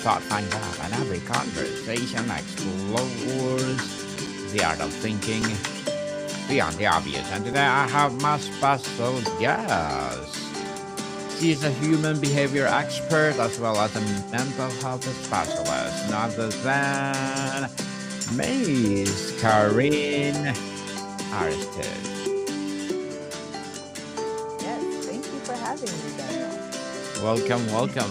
start things up, and every conversation explores the art of thinking beyond the obvious. And today I have my special guest. She is a human behavior expert as well as a mental health specialist, none other than Miss Kareen Aristide. Yes, thank you for having me, Daniel. Welcome,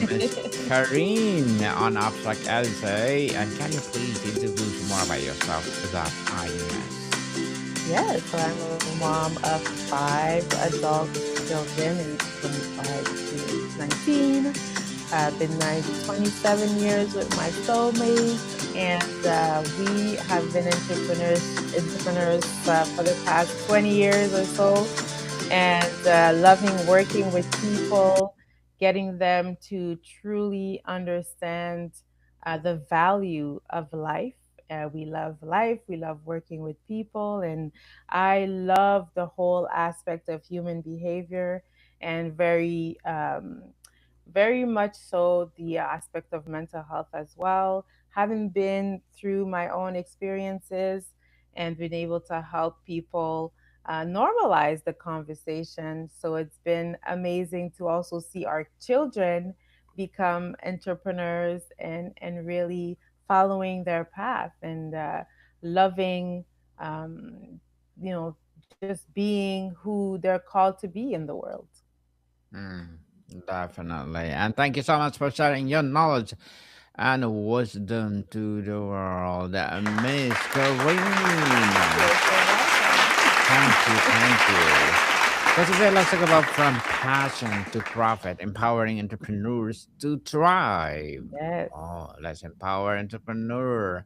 Miss Kareen on Abstract Essay. And can you please introduce more about yourself that I miss? Yes, so I'm a mom of five adult children, aged 25 to 19. I've been married 27 years with my soulmate, and we have been entrepreneurs for the past 20 years or so, and loving working with people, getting them to truly understand the value of life. We love life, we love working with people, and I love the whole aspect of human behavior and very much so the aspect of mental health as well. Having been through my own experiences and been able to help people normalize the conversation. So it's been amazing to also see our children become entrepreneurs and really following their path and loving, um, just being who they're called to be in the world. Mm, definitely. And thank you so much for sharing your knowledge and wisdom to the world, Miss Kareen. You're so welcome. Thank you. So today let's talk about from passion to profit, empowering entrepreneurs to thrive. Yes. Oh, let's empower entrepreneurs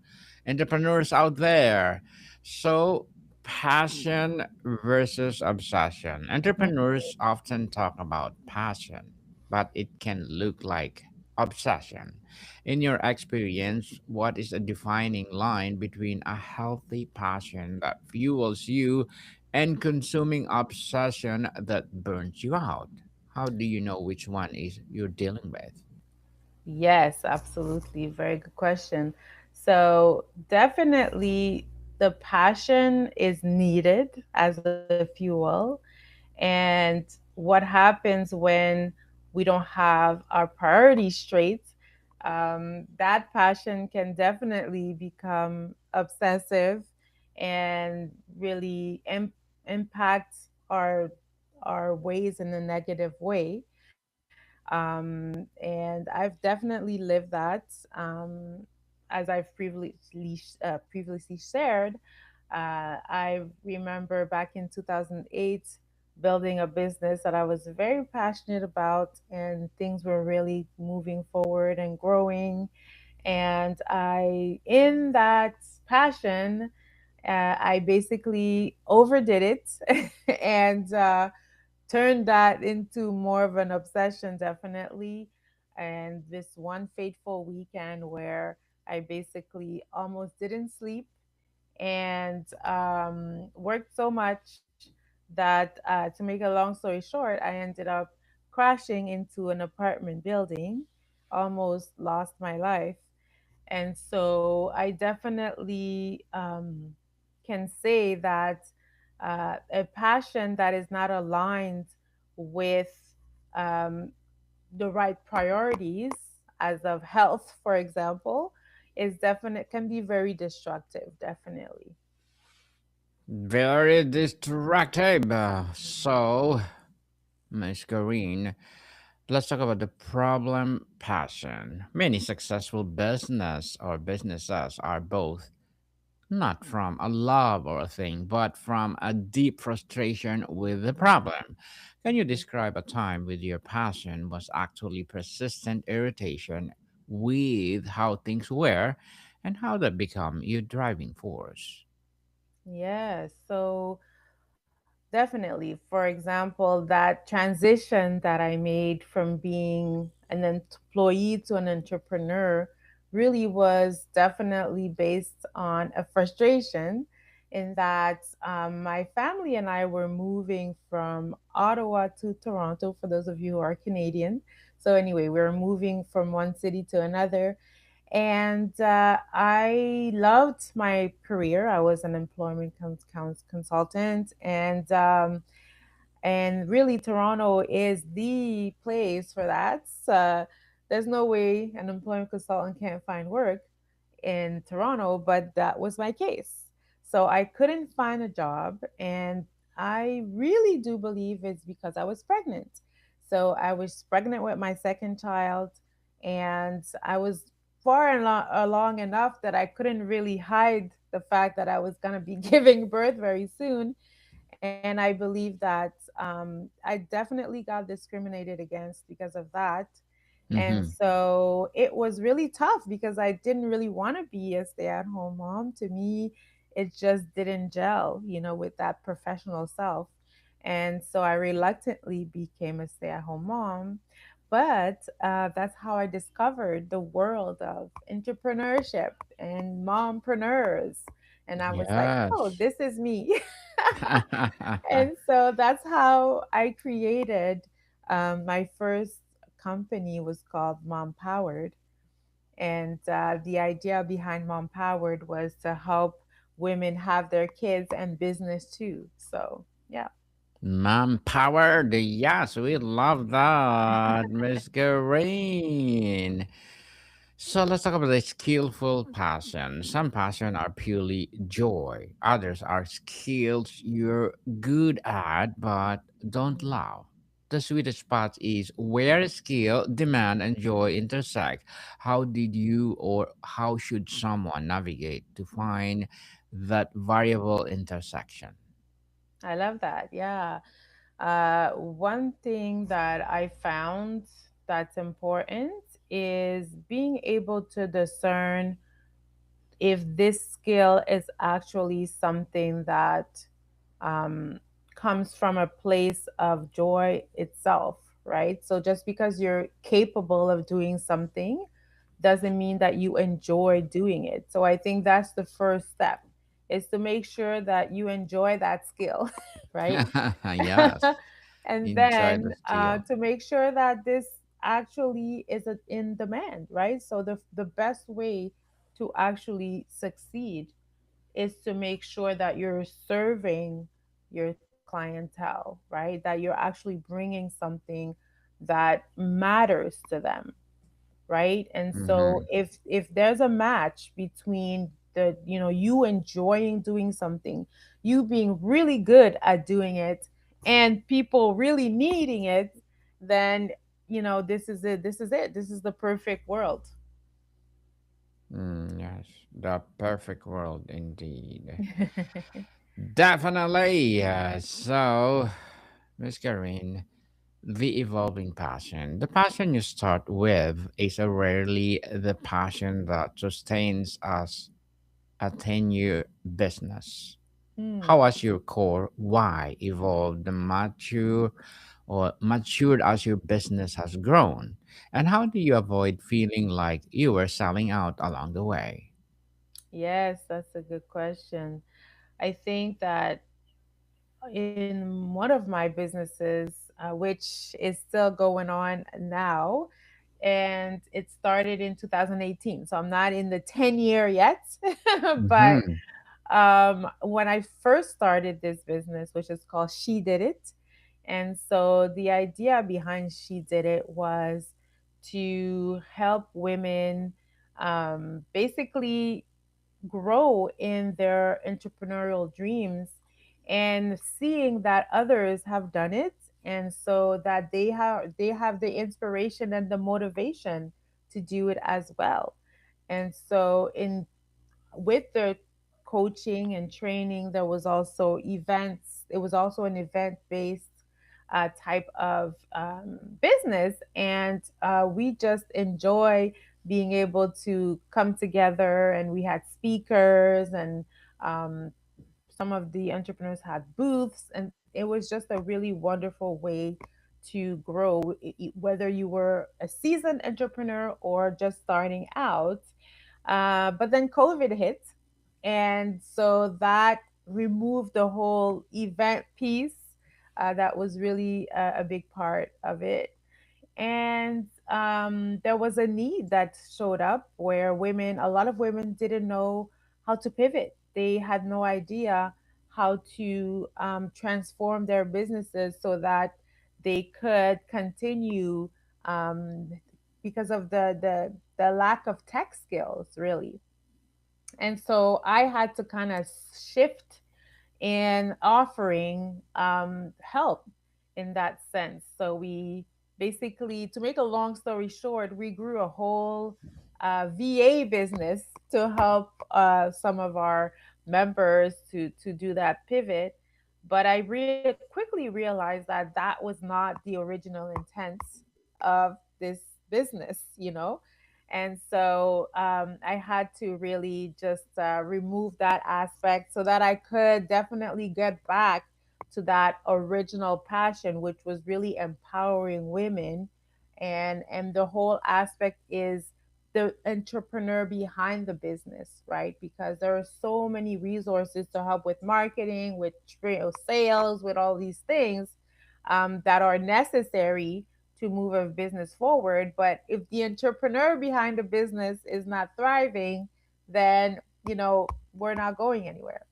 out there. So passion versus obsession. Entrepreneurs often talk about passion, but it can look like obsession. In your experience, what is a defining line between a healthy passion that fuels you and consuming obsession that burns you out? How do you know which one is you're dealing with? Yes, absolutely. Very good question. So, definitely the passion is needed as a fuel. And what happens when we don't have our priorities straight, that passion can definitely become obsessive and really impact our ways in a negative way. And I've definitely lived that. As I've previously shared, I remember back in 2008 building a business that I was very passionate about, and things were really moving forward and growing. And in that passion, I basically overdid it and turned that into more of an obsession, definitely. And this one fateful weekend where I basically almost didn't sleep and worked so much that, to make a long story short, I ended up crashing into an apartment building, almost lost my life. And so I definitely can say that a passion that is not aligned with um, the right priorities, as of health, for example, is definite can be very destructive. Definitely. Very destructive. So, Miss Corrine, let's talk about the problem passion. Many successful businesses are both not from a love or a thing, but from a deep frustration with the problem. Can you describe a time with your passion was actually persistent irritation with how things were and how that become your driving force? Yes. So definitely. For example, that transition that I made from being an employee to an entrepreneur really was definitely based on a frustration in that my family and I were moving from Ottawa to Toronto, for those of you who are Canadian. So anyway, we were moving from one city to another, and I loved my career. I was an employment consultant, and really Toronto is the place for that. There's no way an employment consultant can't find work in Toronto, but that was my case. So I couldn't find a job, and I really do believe it's because I was pregnant. So I was pregnant with my second child, and I was along enough that I couldn't really hide the fact that I was going to be giving birth very soon. And I believe that I definitely got discriminated against because of that. And Mm-hmm. so it was really tough because I didn't really want to be a stay at home mom. To me, it just didn't gel, with that professional self. And so I reluctantly became a stay at home mom. But that's how I discovered the world of entrepreneurship and mompreneurs. And I was like, oh, Yes. this is me. And so that's how I created my first company was called Mom Powered. And the idea behind Mom Powered was to help women have their kids and business too. So, yeah. Mom powered. Yes, we love that, Miss Green. So let's talk about the skillful passion. Some passion are purely joy. Others are skills you're good at but don't love. The sweetest spot is where skill, demand, and joy intersect. How did you or how should someone navigate to find that variable intersection? I love that. Yeah. One thing that I found that's important is being able to discern if this skill is actually something that um, comes from a place of joy itself, right? So just because you're capable of doing something doesn't mean that you enjoy doing it. So I think that's the first step is to make sure that you enjoy that skill, right? Yes, And enjoy then the skill. to make sure that this actually is in demand, right? So the best way to actually succeed is to make sure that you're serving your clientele, right? That you're actually bringing something that matters to them, right? And so Mm-hmm. if there's a match between the you enjoying doing something, you being really good at doing it, and people really needing it, then this is it. This is it. This is the perfect world. Yes, the perfect world indeed. Definitely. So, Miss Kareen, the evolving passion. The passion you start with is rarely the passion that sustains us a 10-year business. How Hmm. has your core why evolved the mature or matured as your business has grown? And how do you avoid feeling like you were selling out along the way? Yes, that's a good question. I think that in one of my businesses, which is still going on now, and it started in 2018. So I'm not in the 10-year yet, but Mm-hmm. when I first started this business, which is called She Did It. And so the idea behind She Did It was to help women basically grow in their entrepreneurial dreams and seeing that others have done it, and so that they have the inspiration and the motivation to do it as well. And so in with the coaching and training, there was also events. It was also an event based type of business, and we just enjoy being able to come together. And we had speakers, and um, some of the entrepreneurs had booths, and it was just a really wonderful way to grow, whether you were a seasoned entrepreneur or just starting out. But then COVID hit. And so that removed the whole event piece. That was really a big part of it. And there was a need that showed up where a lot of women didn't know how to pivot. They had no idea how to transform their businesses so that they could continue, um, because of the lack of tech skills, really. And so I had to kind of shift in offering help in that sense. So we basically, to make a long story short, we grew a whole VA business to help some of our members to do that pivot. But I quickly realized that that was not the original intent of this business, you know. And so I had to really just remove that aspect so that I could definitely get back to that original passion, which was really empowering women. And the whole aspect is the entrepreneur behind the business, right? Because there are so many resources to help with marketing, with sales, with all these things that are necessary to move a business forward. But if the entrepreneur behind the business is not thriving, then, we're not going anywhere.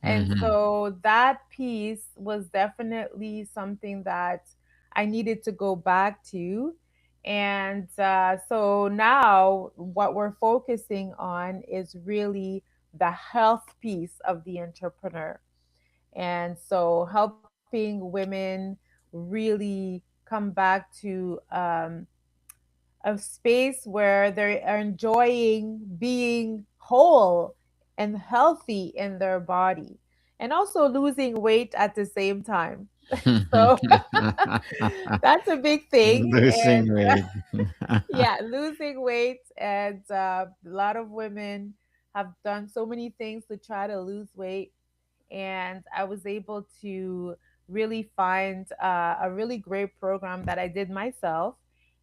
And Mm-hmm. so that piece was definitely something that I needed to go back to. And so now what we're focusing on is really the health piece of the entrepreneur. And so helping women really come back to a space where they are enjoying being whole and healthy in their body, and also losing weight at the same time. So that's a big thing. Losing And weight. yeah, losing weight. And a lot of women have done so many things to try to lose weight, and I was able to really find a really great program that I did myself.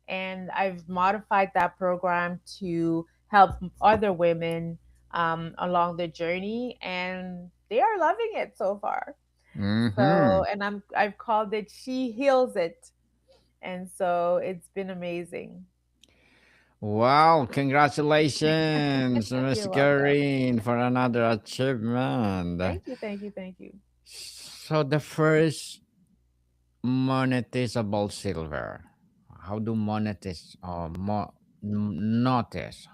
And I've modified that program to help other women along the journey, and they are loving it so far. Mm-hmm. So, and I've called it "She Heals It," and so it's been amazing. Wow, congratulations, Miss You're welcome. Kareen, for another achievement. Thank you, thank you, thank you. So the first monetizable silver. How do notice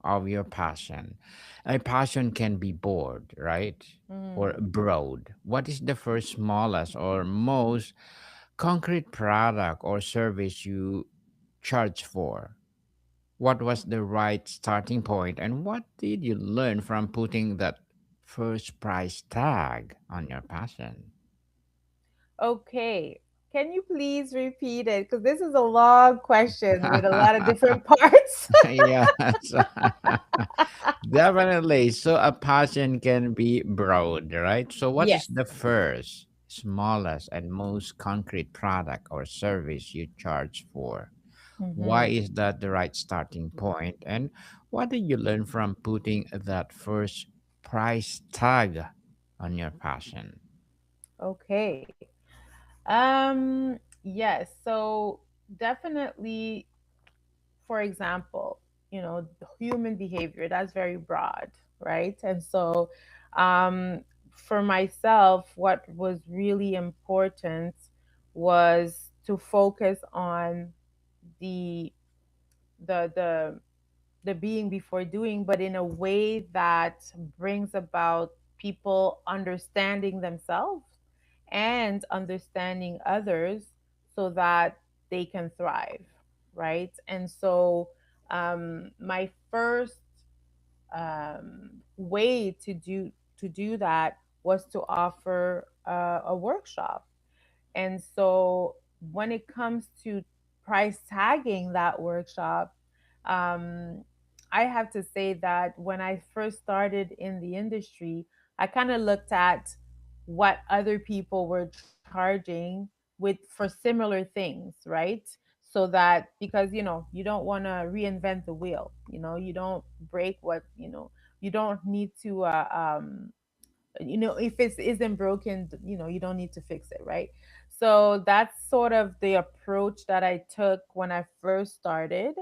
of your passion? A passion can be broad, right? Or Mm. broad. What is the first smallest or most concrete product or service you charge for? What was the right starting point, and what did you learn from putting that first price tag on your passion? Okay. Can you please repeat it? Because this is a long question with a lot of different parts. Yes, definitely. So a passion can be broad, right? So what is Yes. the first, smallest, and most concrete product or service you charge for? Why Hmm. is that the right starting point? And what did you learn from putting that first price tag on your passion? Okay. Yes. So definitely, for example, human behavior, that's very broad, right? And so, for myself, what was really important was to focus on the the the the being before doing, but in a way that brings about people understanding themselves and understanding others so that they can thrive, right? And so, my first way to do that was to offer a workshop. And so when it comes to price tagging that workshop, um, I have to say that when I first started in the industry, I kind of looked at what other people were charging with for similar things, right? So that, because you don't want to reinvent the wheel, you don't break what you don't need to if it isn't broken, you don't need to fix it, right? So that's sort of the approach that I took when I first started.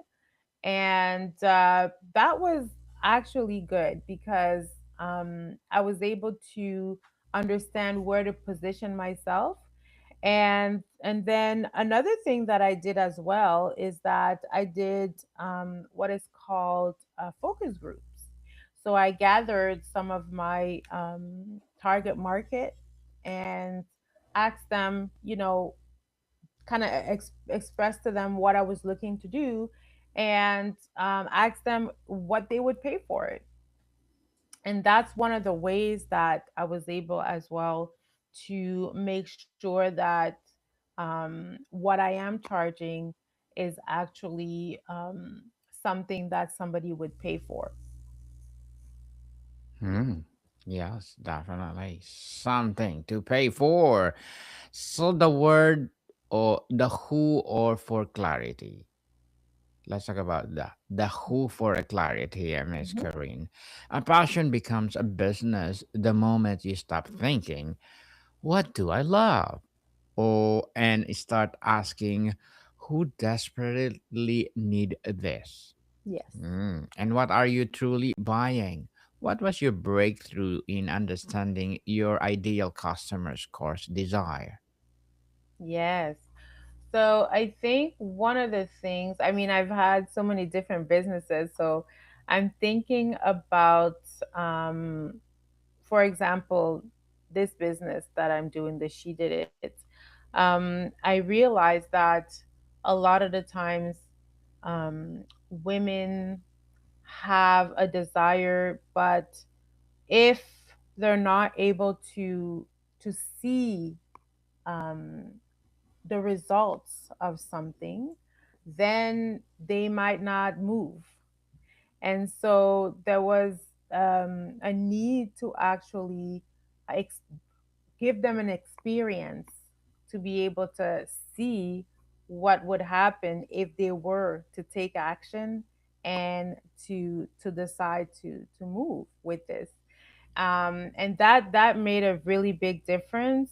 And that was actually good because I was able to understand where to position myself. And then another thing that I did as well is that I did what is called focus groups. So I gathered some of my target market and asked them, kind of express to them what I was looking to do, and ask them what they would pay for it. And that's one of the ways that I was able as well to make sure that what I am charging is actually something that somebody would pay for. Hmm. Yes, definitely. Something to pay for. So the word or the who or for clarity. Let's talk about the who for a clarity here, Miss Mhm. Kareen. A passion becomes a business the moment you stop thinking, what do I love? Or and start asking, who desperately need this? Yes. And what are you truly buying? What was your breakthrough in understanding your ideal customer's course desire? Yes. So I think one of the things, I mean, I've had so many different businesses. So I'm thinking about, um, for example, this business that I'm doing, the She Did It. I realized that a lot of the times women have a desire, but if they're not able to see um, the results of something, then they might not move. And so there was a need to actually ex- give them an experience to be able to see what would happen if they were to take action and to decide to move with this. And that made a really big difference,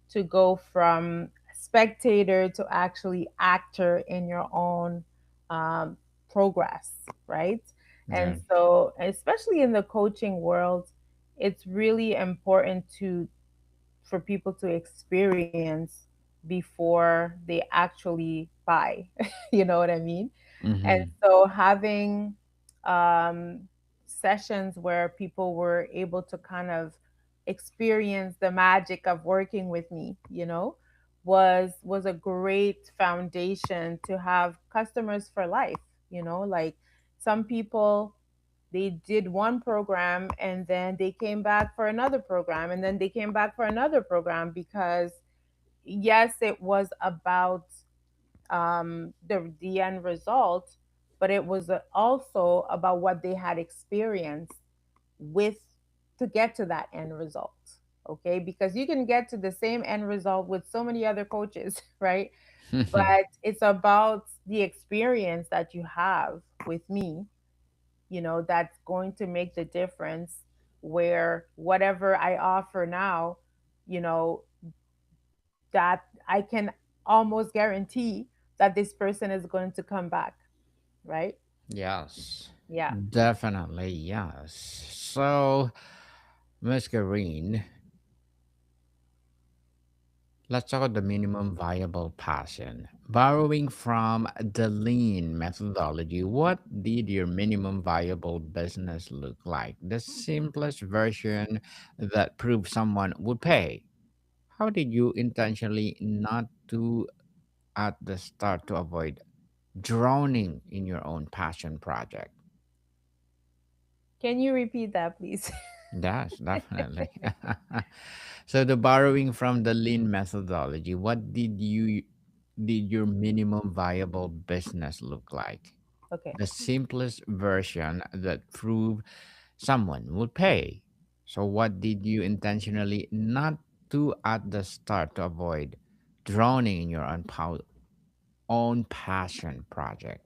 to go from spectator to actually actor in your own um, progress, right? Yeah. And so, especially in the coaching world, it's really important to for people to experience before they actually buy. You know what I mean? And Mm-hmm. so having um, sessions where people were able to kind of experience the magic of working with me, was a great foundation to have customers for life. Like some people, they did one program and then they came back for another program and then they came back for another program, because yes, it was about the end result, but it was also about what they had experienced with to get to that end result. Okay, because you can get to the same end result with so many other coaches, right? But it's about the experience that you have with me, that's going to make the difference, where whatever I offer now, you know, that I can almost guarantee that this person is going to come back, right? Yes, Yeah. definitely yes. So, Miss Green, let's talk about the minimum viable passion. Borrowing from the lean methodology, what did your minimum viable business look like? The simplest version that proved someone would pay. How did you intentionally not do at the start to avoid drowning in your own passion project? Can you repeat that, please? Yes, definitely. So the borrowing from the lean methodology, what did your minimum viable business look like? Okay. The simplest version that proved someone would pay. So what did you intentionally not do at the start to avoid drowning in your own passion project?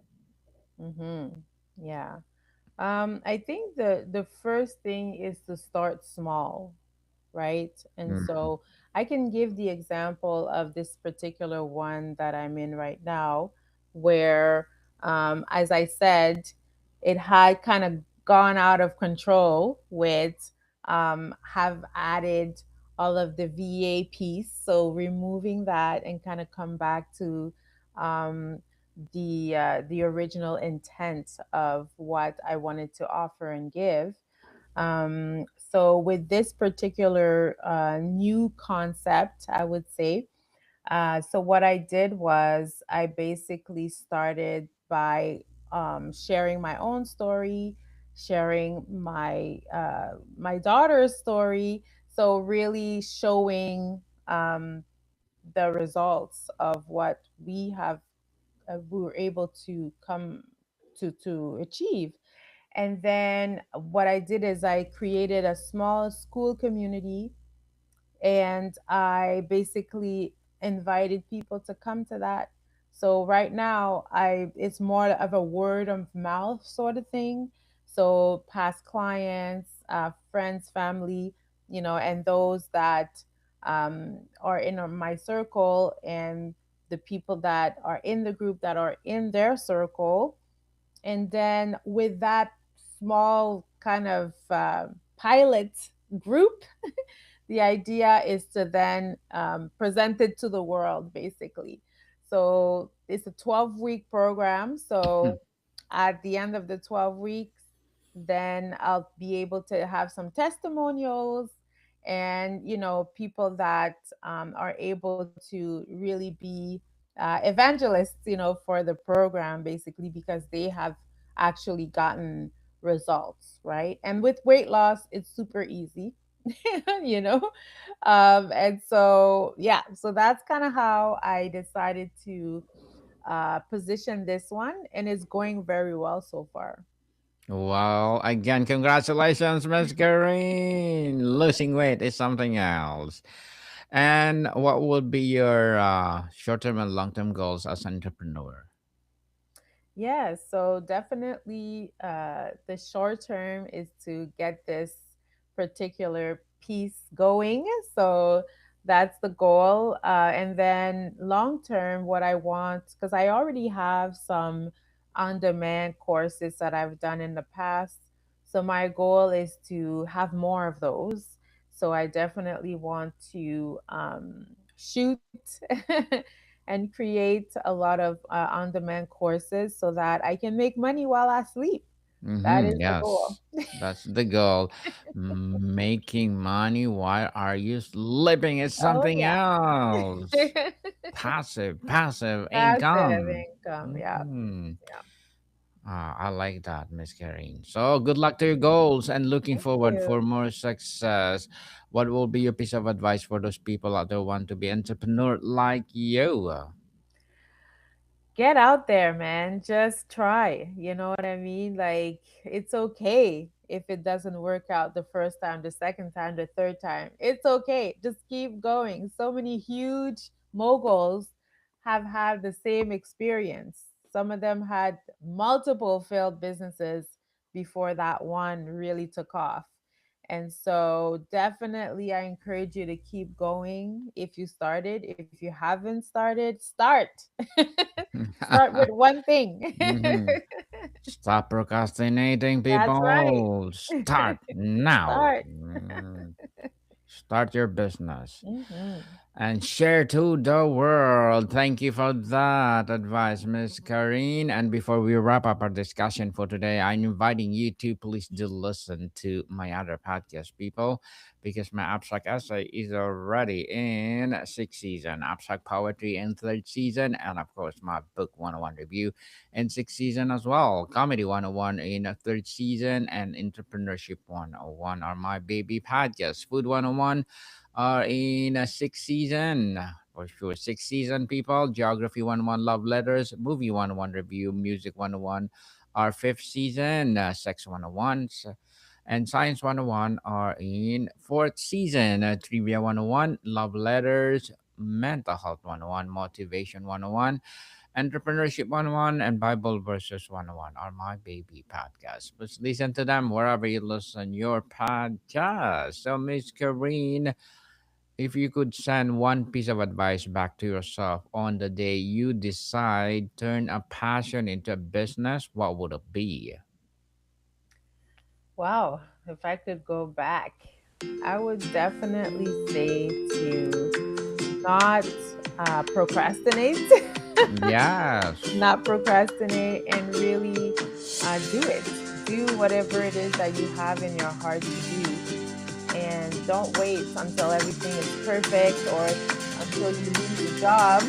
Mm-hmm. Yeah. I think the first thing is to start small, right? And Mm, so I can give the example of this particular one that I'm in right now, where, as I said, it had kind of gone out of control with, have added all of the VA piece. So removing that and kind of come back to, um, the original intent of what I wanted to offer and give. So with this particular new concept, I would say, so what I did was I basically started by, sharing my own story, sharing my daughter's story. So really showing, the results of what we were able to come to achieve. And then what I did is I created a small school community, and I basically invited people to come to that. So right now, I it's more of a word of mouth sort of thing. So past clients, friends, family, and those that, are in my circle, and the people that are in the group that are in their circle. And then with that small kind of, pilot group, the idea is to then, present it to the world, basically. So it's a 12-week program. So at the end of the 12 weeks, then I'll be able to have some testimonials, and people that, are able to really be, evangelists, for the program, basically, because they have actually gotten results, right? And with weight loss, it's super easy. you know and so, yeah, so that's kind of how I decided to, position this one, and it's going very well so far. Well, again, congratulations, Miss Green. Losing weight is something else. And what would be your short-term and long-term goals as an entrepreneur? Yeah, so definitely, the short term is to get this particular piece going. So that's the goal. And then long term, what I want, because I already have some on demand courses that I've done in the past. So my goal is to have more of those. So I definitely want to, shoot and create a lot of, on demand courses so that I can make money while I sleep. That is the goal. Yes, that's the goal. Making money while are you sleeping is Oh, something else. yeah. Passive Passive income. income. Yeah. Hmm. Yeah. I like that, Miss Karine. So good luck to your goals and looking Thank forward you. for more success. What will be your piece of advice for those people out there who want to be entrepreneur like you? Get out there, man. Just try. You know what I mean? Like, it's okay if it doesn't work out the first time, the second time, the third time. It's okay. Just keep going. So many huge moguls have had the same experience. Some of them had multiple failed businesses before that one really took off. And so, definitely, I encourage you to keep going if you started. If you haven't started, start. Start with one thing. Mhm. Stop procrastinating, That's right. people. Start now. Start. Start your business Hmm. and share to the world. Thank you for that advice, Miss Karine. And before we wrap up our discussion for today, I'm inviting you to please do listen to my other podcast, people, because my abstract essay is already in sixth season, abstract poetry in third season, and of course my book 101 review in sixth season as well. Comedy 101 in a third season, and entrepreneurship 101 are my baby podcasts. Food 101 are in a sixth season. For sure, sixth season, people. Geography 101, Love Letters, Movie 101 Review, Music 101 are fifth season. Sex 101 and Science 101 are in fourth season. Trivia 101, Love Letters, Mental Health 101, Motivation 101, Entrepreneurship 101, and Bible Verses 101 are my baby podcasts. Please listen to them wherever you listen your podcast. So, Miss Kareen, if you could send one piece of advice back to yourself on the day you decide turn a passion into a business, what would it be? Wow, if I could go back, I would definitely say to not procrastinate, Yes. not procrastinate, and really do it. Do whatever it is that you have in your heart to do, and don't wait until everything is perfect or until you lose a job.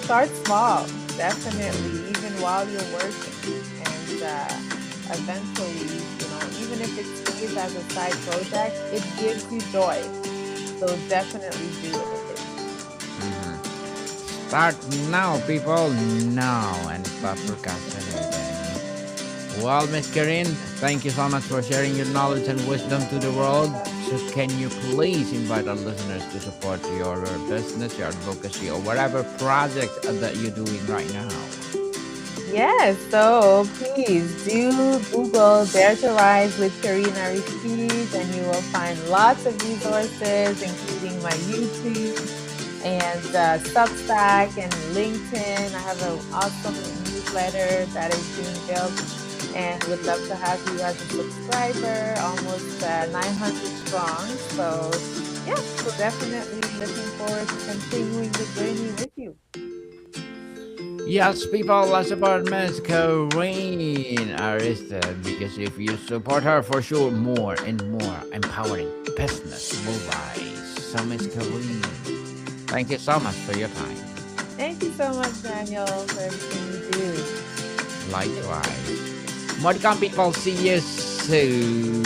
Start small, definitely, even while you're working. And eventually, even if it stays as a side project, it gives you joy. So definitely do it. Mhm. Start now, people. Now and stop procrastinating. Well, Miss Kareen, thank you so much for sharing your knowledge and wisdom to the world. So, can you please invite our listeners to support your business, your advocacy, or whatever project that you're doing right now? Yes, so please do Google Dare to Rise with Kareen Aristide, and you will find lots of resources, including my YouTube and Substack and LinkedIn. I have an awesome newsletter that is being built, and would love to have you as a subscriber, almost 900 strong. So, yeah, so definitely looking forward to continuing the journey with you. Yes, people, let's support Miss Kareen Aristide because if you support her, for sure, more and more empowering business will rise. So, Miss Kareen, thank you so much for your time. Thank you so much, Daniel, for everything you do. Likewise. More to come, people. See you soon.